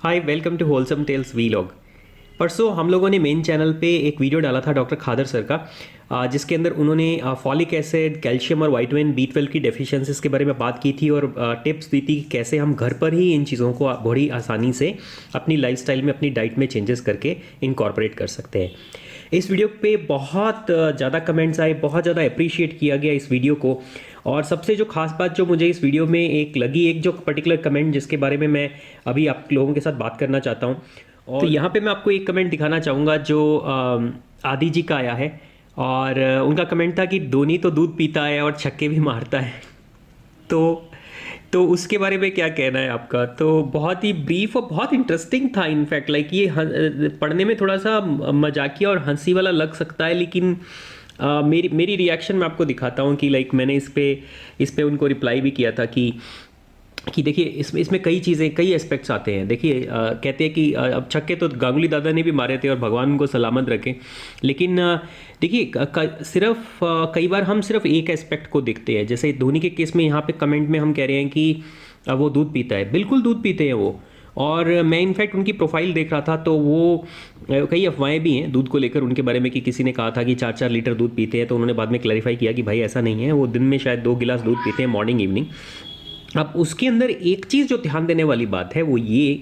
Hi, welcome to wholesome tales vlog. परसों हम लोगों ने मेन चैनल पे एक वीडियो डाला था डॉक्टर खादर सर का, जिसके अंदर उन्होंने फॉलिक एसिड, कैल्शियम और विटामिन B12 की डेफिशिएंसीज के बारे में बात की थी और टिप्स दी थी कि कैसे हम घर पर ही इन चीज़ों को बड़ी आसानी से अपनी लाइफस्टाइल में, अपनी डाइट में चेंजेस करके इनकॉर्पोरेट कर सकते हैं। इस वीडियो पे बहुत ज़्यादा कमेंट्स आए, बहुत ज़्यादा अप्रिशिएट किया गया इस वीडियो को। और सबसे जो खास बात जो मुझे इस वीडियो में एक लगी, एक जो पर्टिकुलर कमेंट जिसके बारे में मैं अभी आप लोगों के साथ बात करना चाहता हूँ। और तो यहाँ पे मैं आपको एक कमेंट दिखाना चाहूँगा जो आदि जी का आया है। और उनका कमेंट था कि धोनी तो दूध पीता है और छक्के भी मारता है। तो तो उसके बारे में क्या कहना है आपका? तो बहुत ही ब्रीफ और बहुत इंटरेस्टिंग था। इनफैक्ट लाइक ये पढ़ने में थोड़ा सा मजाकिया और हंसी वाला लग सकता है, लेकिन मेरी मेरी रिएक्शन मैं आपको दिखाता हूँ कि लाइक मैंने इस पे उनको रिप्लाई भी किया था कि देखिए इसमें कई चीज़ें, कई एस्पेक्ट्स आते हैं। देखिए कहते हैं कि अब छक्के तो गांगुली दादा ने भी मारे थे और भगवान उनको सलामत रखे, लेकिन देखिए सिर्फ कई बार हम सिर्फ एक एस्पेक्ट को देखते हैं। जैसे धोनी के केस में यहाँ पे कमेंट में हम कह रहे हैं कि वो दूध पीता है, बिल्कुल दूध पीते हैं वो। और मैं इनफैक्ट उनकी प्रोफाइल देख रहा था तो वो कई अफवाहें भी हैं दूध को लेकर उनके बारे में कि किसी ने कहा था कि 4-4 लीटर दूध पीते हैं, तो उन्होंने बाद में क्लैरिफाई किया कि भाई ऐसा नहीं है, वो दिन में शायद 2 गिलास दूध पीते हैं, मॉर्निंग इवनिंग। अब उसके अंदर एक चीज़ जो ध्यान देने वाली बात है वो ये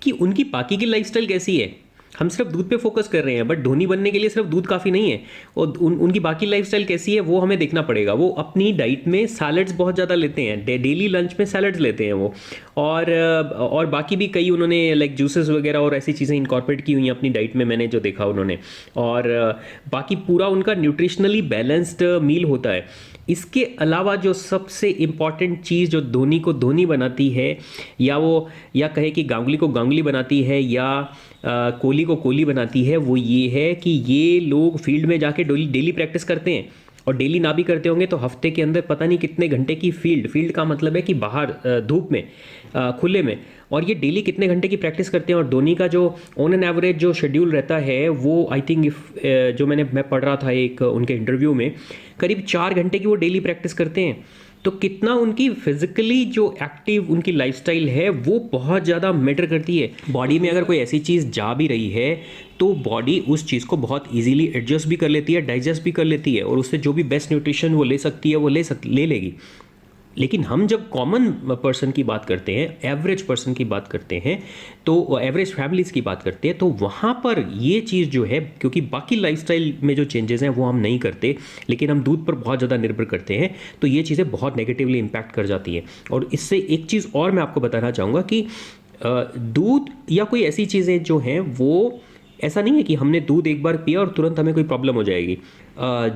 कि उनकी बाकी की लाइफस्टाइल कैसी है। हम सिर्फ दूध पे फोकस कर रहे हैं, बट धोनी बनने के लिए सिर्फ दूध काफ़ी नहीं है। और उनकी बाकी लाइफस्टाइल कैसी है वो हमें देखना पड़ेगा। वो अपनी डाइट में सैलड्स बहुत ज़्यादा लेते हैं, डेली लंच में सैलड्स लेते हैं वो। और बाकी भी कई उन्होंने लाइक जूसेस वगैरह और ऐसी चीज़ें इंकॉर्पोरेट की हुई हैं अपनी डाइट में, मैंने जो देखा उन्होंने। और बाकी पूरा उनका न्यूट्रिशनली बैलेंस्ड मील होता है। इसके अलावा जो सबसे इम्पॉर्टेंट चीज़ जो धोनी को धोनी बनाती है, या कहे कि गांगुली को गांगुली बनाती है, या कोहली को कोहली बनाती है, वो ये है कि ये लोग फील्ड में जाके डेली प्रैक्टिस करते हैं। और डेली ना भी करते होंगे तो हफ्ते के अंदर पता नहीं कितने घंटे की फील्ड का मतलब है कि बाहर धूप में, खुले में। और ये डेली कितने घंटे की प्रैक्टिस करते हैं। और धोनी का जो ऑन एन एवरेज जो शेड्यूल रहता है वो आई थिंक जो मैं पढ़ रहा था एक उनके इंटरव्यू में, करीब 4 घंटे की वो डेली प्रैक्टिस करते हैं। तो कितना उनकी फिजिकली जो एक्टिव उनकी लाइफस्टाइल है वो बहुत ज़्यादा मैटर करती है। बॉडी में अगर कोई ऐसी चीज़ जा भी रही है तो बॉडी उस चीज़ को बहुत इजीली एडजस्ट भी कर लेती है, डाइजेस्ट भी कर लेती है, और उससे जो भी बेस्ट न्यूट्रिशन वो ले सकती है वो ले लेगी। लेकिन हम जब कॉमन पर्सन की बात करते हैं, एवरेज पर्सन की बात करते हैं, तो एवरेज फैमिलीज़ की बात करते हैं, तो वहाँ पर ये चीज़ जो है, क्योंकि बाकी लाइफस्टाइल में जो चेंजेस हैं वो हम नहीं करते, लेकिन हम दूध पर बहुत ज़्यादा निर्भर करते हैं, तो ये चीज़ें बहुत नेगेटिवली इम्पैक्ट कर जाती हैं। और इससे एक चीज़ और मैं आपको बताना चाहूँगा कि दूध या कोई ऐसी चीज़ें जो हैं वो ऐसा नहीं है कि हमने दूध एक बार पिया और तुरंत हमें कोई प्रॉब्लम हो जाएगी।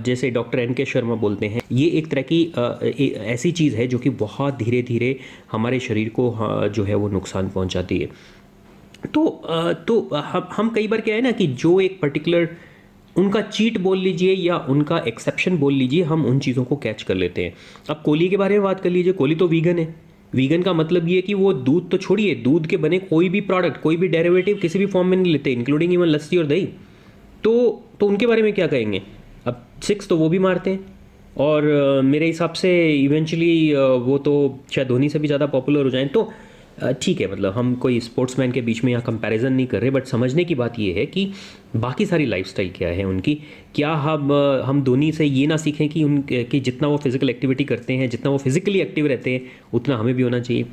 जैसे डॉक्टर NK शर्मा बोलते हैं, ये एक तरह की ऐसी चीज़ है जो कि बहुत धीरे धीरे हमारे शरीर को जो है वो नुकसान पहुंचाती है। तो हम कई बार क्या है ना कि जो एक पर्टिकुलर उनका चीट बोल लीजिए या उनका एक्सेप्शन बोल लीजिए, हम उन चीज़ों को कैच कर लेते हैं। अब कोहली के बारे में बात कर लीजिए, कोहली तो वीगन है। वीगन का मतलब ये कि वो दूध तो छोड़िए, दूध के बने कोई भी प्रोडक्ट, कोई भी डेरिवेटिव किसी भी फॉर्म में नहीं लेते, इंक्लूडिंग इवन लस्सी और दही। तो उनके बारे में क्या कहेंगे? अब 6 तो वो भी मारते हैं। और मेरे हिसाब से इवेंचुअली वो तो शायद धोनी से भी ज़्यादा पॉपुलर हो जाएं। तो ठीक है, मतलब हम कोई स्पोर्ट्समैन के बीच में यहाँ कंपैरिजन नहीं कर रहे, बट समझने की बात ये है कि बाकी सारी लाइफस्टाइल क्या है उनकी। क्या हम धोनी से ये ना सीखें कि जितना वो फिजिकल एक्टिविटी करते हैं, जितना वो फिजिकली एक्टिव रहते हैं, उतना हमें भी होना चाहिए।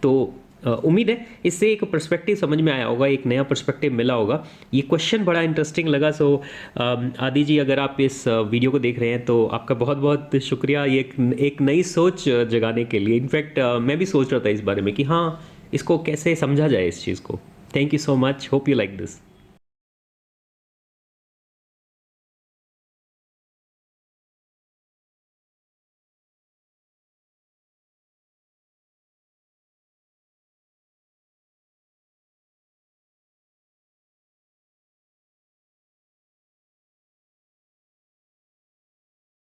तो उम्मीद है इससे एक पर्सपेक्टिव समझ में आया होगा, एक नया पर्सपेक्टिव मिला होगा। ये क्वेश्चन बड़ा इंटरेस्टिंग लगा। सो आदि जी, अगर आप इस वीडियो को देख रहे हैं तो आपका बहुत बहुत शुक्रिया ये एक नई सोच जगाने के लिए। इनफैक्ट मैं भी सोच रहा था इस बारे में कि हाँ, इसको कैसे समझा जाए इस चीज़ को। Thank you so much, hope you like this.